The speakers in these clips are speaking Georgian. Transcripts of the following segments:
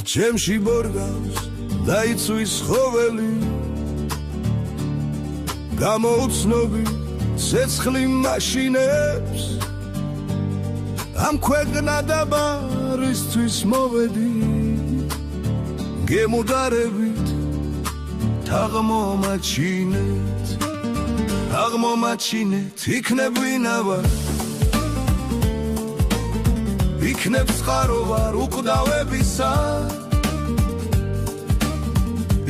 ჩემში ბორგავს დაიცვის ხოველი გამოუცნობი ცეცხლი მაშინებს ამ ქვეყნა დაბარისთვის მოვედი გემუდარებით აღმომაჩინეთ იქნებ ვინა ვარ იქნებ წყარო ვარ უკვდავებისა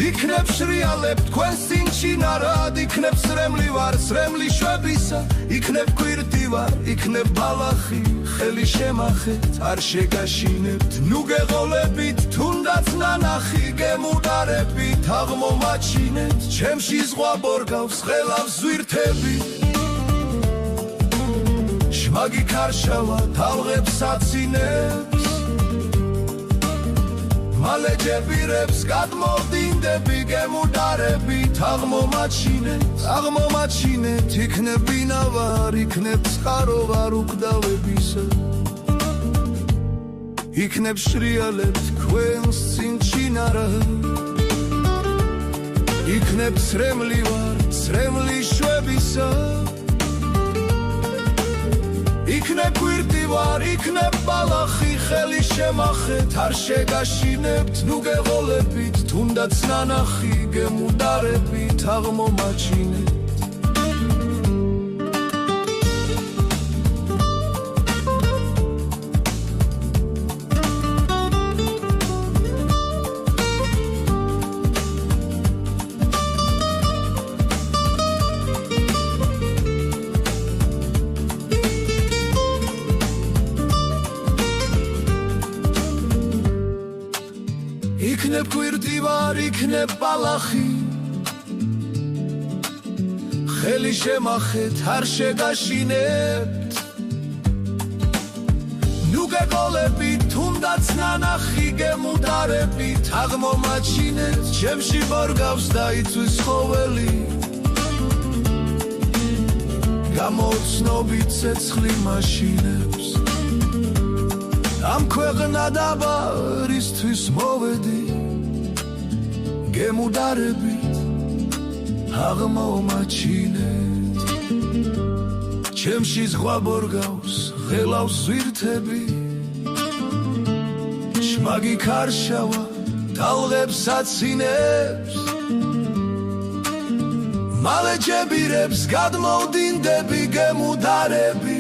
იქნებ შრიალებ თქვენ სინჩინარად იქნებ სრემლი ვარ სრემლი შვებისა იქნებ კვირტი ვარ იქნებ ბალახი ხელი შემახეთ არ შეგაშინებთ ნუ გეღოლებით თუნდაც ნანახი გემუდარებით აღმომაჩინეთ ჩემში ზღვა ბორგავს ხელავს ზვირთები შმაგი ქარშავა თალღებს აცინებს მალე ჯებირებს გადმოვდინდები გემუდარებით აღმომაჩინეთ იქნებ ვინა ვარ იქნებ წყარო ვარ უკვდავებისა იქნებ შრიალებ თქვენს სინჩინარად იქნებ სრემლი ვარ სრემლი შვებისა იქნებ კვირტი ვარ იქნებ ბალახი ხელი შემახეთ არ შეგაშინებთ ნუ გეღოლებით თუნდაც ნანახი გემუდარებით აღმომაჩინეთ იქნებ კვირტი ვარ იქნებ ბალახი ხელი შემახეთ არ შეგაშინებთ ნუ გეღოლებით თუნდაც ნანახი გემუდარებით აღმომაჩინეთ ჩემში ბორგავს დაიცვის ხოველი გამოუცნობი ცეცხლი მაშინებს ამ ქვეყნა დაბარისთვის მოვედი გემუდარებით აღმომაჩინეთ ჩემში ზღვა ბორგავს ხელავს ზვირთები შმაგი ქარშავა თალღებს აცინებს მალე ჯებირებს გადმოვდინდები გემუდარებით